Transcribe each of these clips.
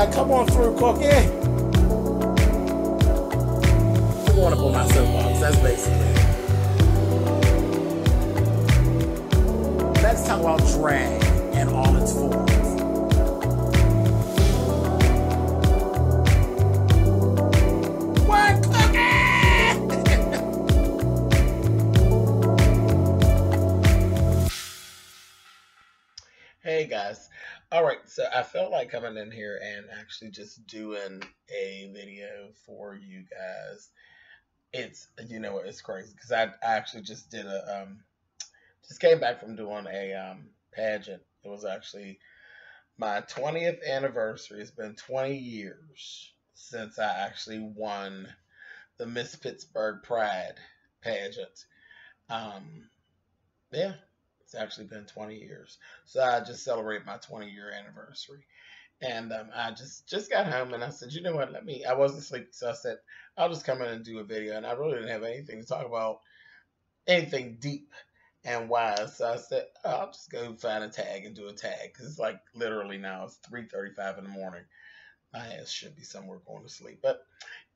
like, come on through, Cookie. I want to pull my soapbox. That's basically it. Let's talk about drag and all its forms. What, Cookie? Hey guys. All right, so I felt like coming in here and actually just doing a video for you guys. It's, you know, it's crazy because I actually just did a just came back from doing a pageant. It was actually my 20th anniversary. It's been 20 years since I actually won the Miss Pittsburgh Pride pageant. Yeah, it's actually been 20 years. So I just celebrate my 20-year anniversary. And I just got home and I said, you know what, I wasn't sleepy, so I said, I'll just come in and do a video. And I really didn't have anything to talk about, anything deep and wise. So I said, I'll just go find a tag and do a tag. Because it's like literally now, it's 3:35 in the morning. My ass should be somewhere going to sleep. But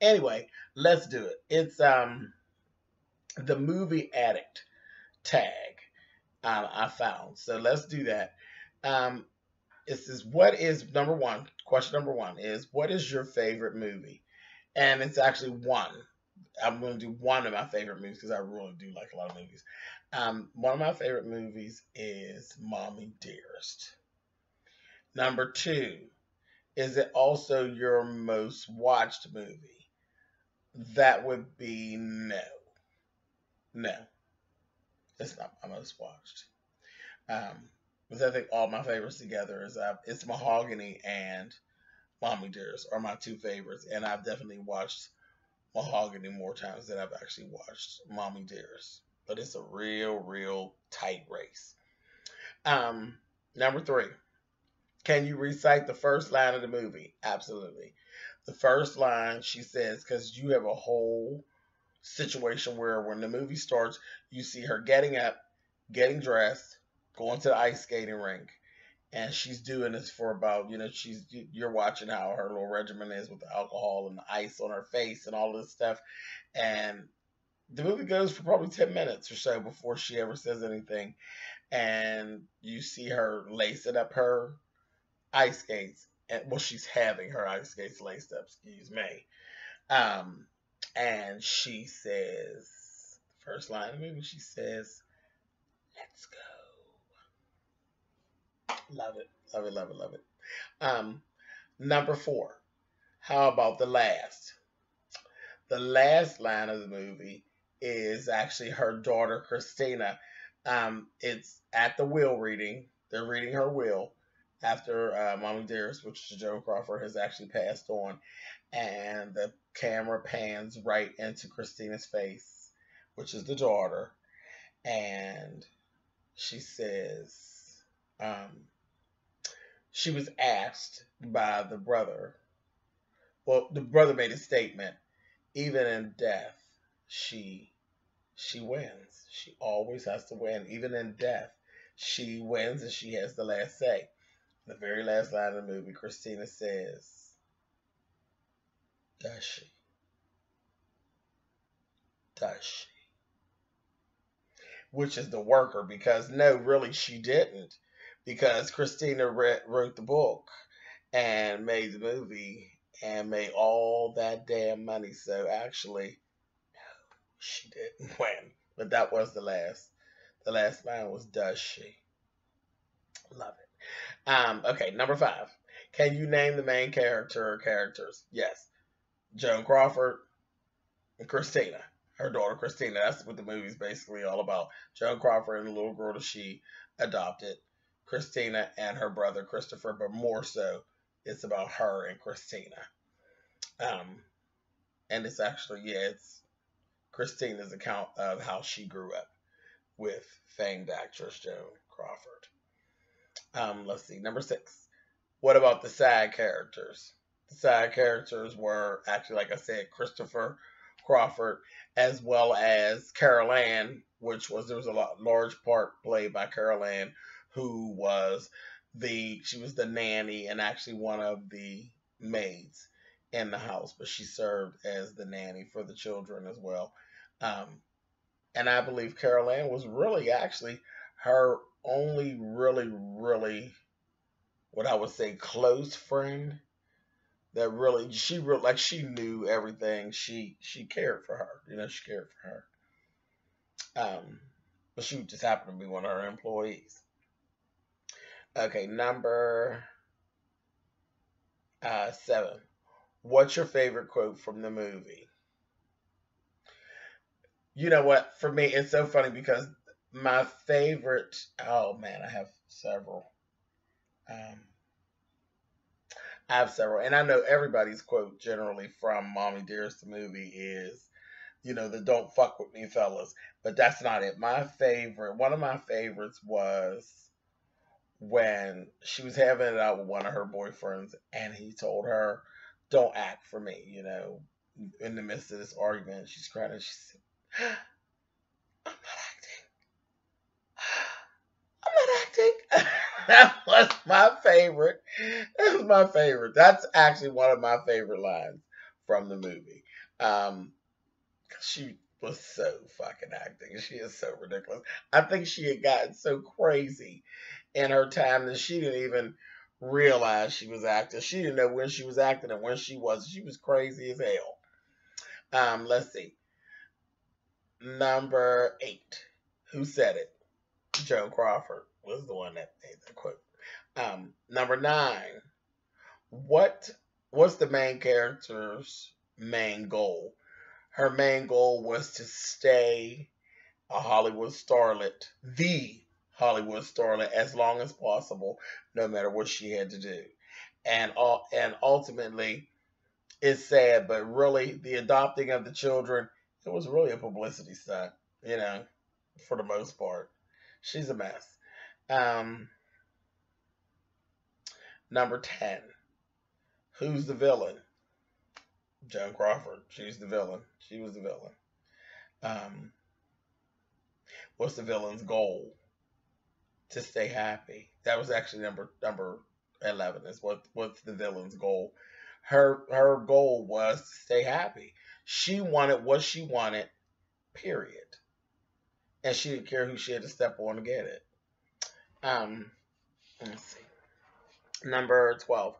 anyway, let's do it. It's the Movie Addict tag I found. So let's do that. It says, question number one is, what is your favorite movie? And it's actually one. I'm going to do one of my favorite movies because I really do like a lot of movies. One of my favorite movies is Mommy Dearest. Number two, is it also your most watched movie? That would be no. No, it's not my most watched. Because I think all my favorites together is it's Mahogany and Mommy Dearest are my two favorites, and I've definitely watched Mahogany more times than I've actually watched Mommy Dearest. But it's a real tight race. Number three, can you recite the first line of the movie? Absolutely. The first line, she says, because you have a whole situation where when the movie starts, you see her getting up, getting dressed, going to the ice skating rink, and she's doing this for about, you're watching how her little regimen is with the alcohol and the ice on her face and all this stuff. And the movie goes for probably 10 minutes or so before she ever says anything. And you see her lacing up her ice skates. And, well, she's having her ice skates laced up, excuse me. And she says, first line of the movie, she says, let's go. Love it. Number four, how about the last? The last line of the movie is actually her daughter, Christina. It's at the will reading. They're reading her will after Mommy Dearest, which is Joan Crawford, has actually passed on. And the camera pans right into Christina's face, which is the daughter. And she says, she was asked by the brother. Well, the brother made a statement. Even in death, she wins. She always has to win. Even in death, she wins and she has the last say. The very last line of the movie, Christina says, does she? Does she? Which is the worker, because no, really, she didn't. Because Christina wrote the book and made the movie and made all that damn money. So actually, no, she didn't win. But that was the last. The last line was, does she? Love it. Okay, number five. Can you name the main character or characters? Yes. Joan Crawford and Christina. Her daughter, Christina. That's what the movie's basically all about. Joan Crawford and the little girl that she adopted. Christina and her brother Christopher, but more so it's about her and Christina. And it's actually, it's Christina's account of how she grew up with famed actress Joan Crawford. Let's see, number six. What about the side characters? The side characters were actually, like I said, Christopher Crawford, as well as Carol Ann, there was a large part played by Carol Ann, who was she was the nanny and actually one of the maids in the house, but she served as the nanny for the children as well. Um, and I believe Carol Ann was really actually her only really what I would say close friend that really like she knew everything. She cared for her. She cared for her. But she just happened to be one of her employees. Okay, number 7. What's your favorite quote from the movie? You know what? For me, it's so funny because my favorite. Oh man, I have several. Um, I have several, and I know everybody's quote generally from Mommy Dearest the movie is, the "Don't fuck with me, fellas." But that's not it. One of my favorites was when she was having it out with one of her boyfriends, and he told her, "Don't act for me." In the midst of this argument, she's crying, and she said, "I'm not acting. I'm not acting." That was my favorite. That was my favorite. That's actually one of my favorite lines from the movie. She was so fucking acting. She is so ridiculous. I think she had gotten so crazy in her time that she didn't even realize she was acting. She didn't know when she was acting and when she was. She was crazy as hell. Let's see. Number 8. Who said it? Joan Crawford was the one that made the quote. Number 9. What's the main character's main goal? Her main goal was to stay a Hollywood starlet, the Hollywood starlet, as long as possible, no matter what she had to do. And ultimately, it's sad, but really, the adopting of the children, it was really a publicity stunt, for the most part. She's a mess. Um, Number 10. Who's the villain? Joan Crawford. She's the villain. She was the villain. Um, what's the villain's goal? To stay happy. That was actually number 11. Is what's the villain's goal? Her goal was to stay happy. She wanted what she wanted. Period. And she didn't care who she had to step on to get it. Let's see. Number 12.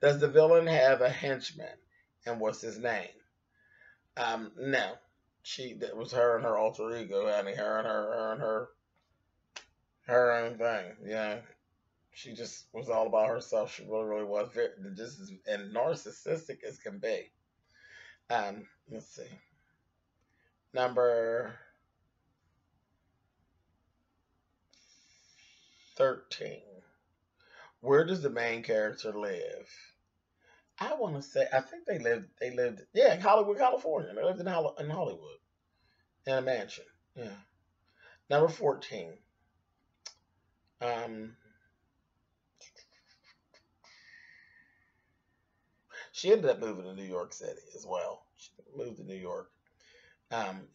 Does the villain have a henchman? And what's his name? No. That was her and her alter ego, honey. Her own thing. Yeah. She just was all about herself. She really was just and narcissistic as can be. Let's see. Number 13. Where does the main character live? I want to say, I think they lived, yeah, in Hollywood, California. They lived in Hollywood, in a mansion. Yeah. Number 14. She ended up moving to New York City as well. She moved to New York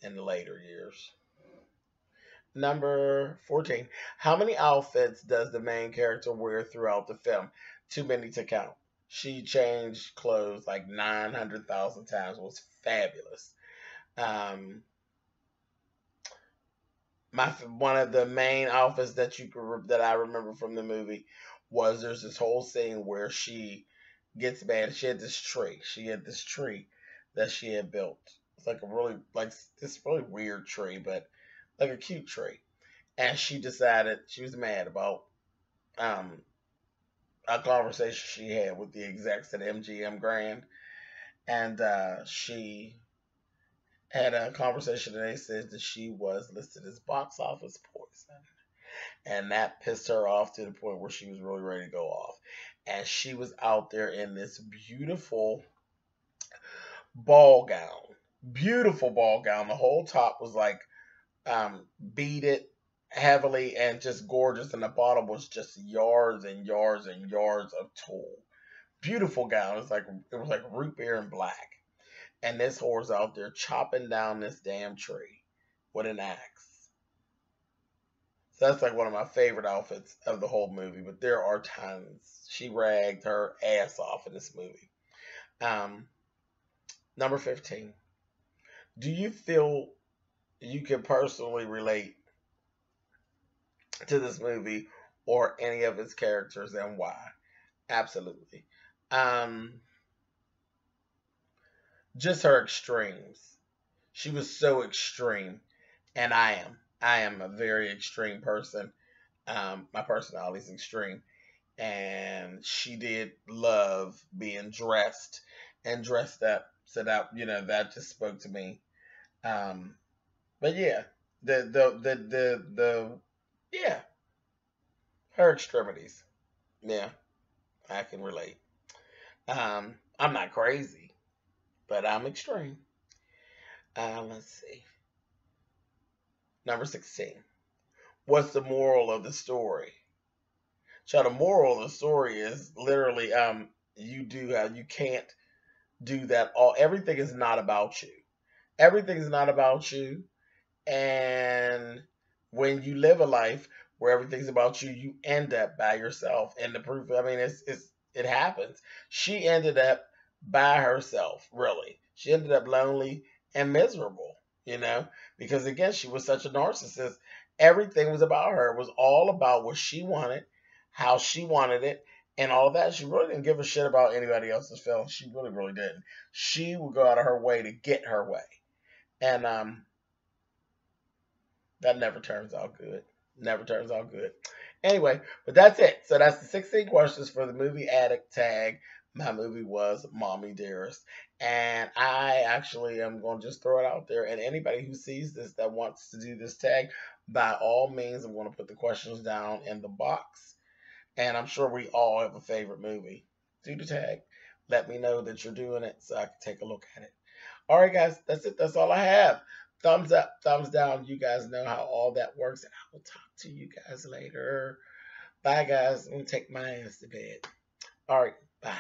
in the later years. Number 14. How many outfits does the main character wear throughout the film? Too many to count. She changed clothes like 900,000 times. It was fabulous. One of the main outfits that I remember from the movie was there's this whole scene where she gets mad. She had this tree. She had this tree that she had built. It's like this really weird tree, but like a cute tree. And she decided she was mad about a conversation she had with the execs at MGM Grand, and she had a conversation, and they said that she was listed as box office poison, and that pissed her off to the point where she was really ready to go off. And she was out there in this beautiful ball gown, beautiful ball gown. The whole top was like beaded heavily and just gorgeous, and the bottom was just yards and yards and yards of tulle. Beautiful gown. It was like root beer and black. And this whore's out there chopping down this damn tree with an axe. So that's like one of my favorite outfits of the whole movie. But there are tons. She ragged her ass off in this movie. Um, Number 15. Do you feel you can personally relate to this movie or any of its characters, and why? Absolutely. Um, just her extremes. She was so extreme, and I am a very extreme person. My personality is extreme, and she did love being dressed and dressed up. So that just spoke to me. Um, but yeah, the yeah, her extremities. Yeah, I can relate. I'm not crazy, but I'm extreme. Let's see. Number 16. What's the moral of the story? So the moral of the story is literally you can't do that all. Everything is not about you. Everything is not about you. And when you live a life where everything's about you, you end up by yourself. And the proof, I mean, it happens. She ended up by herself, really. She ended up lonely and miserable, because again, she was such a narcissist. Everything was about her. It was all about what she wanted, how she wanted it, and all of that. She really didn't give a shit about anybody else's feelings. She really, really didn't. She would go out of her way to get her way. And that never turns out good. Never turns out good. Anyway, but that's it. So that's the 16 questions for the Movie Addict tag. My movie was Mommy Dearest. And I actually am going to just throw it out there. And anybody who sees this that wants to do this tag, by all means, I'm going to put the questions down in the box. And I'm sure we all have a favorite movie. Do the tag. Let me know that you're doing it so I can take a look at it. All right, guys, that's it. That's all I have. Thumbs up, thumbs down. You guys know how all that works. And I will talk to you guys later. Bye, guys. I'm going to take my ass to bed. All right, bye.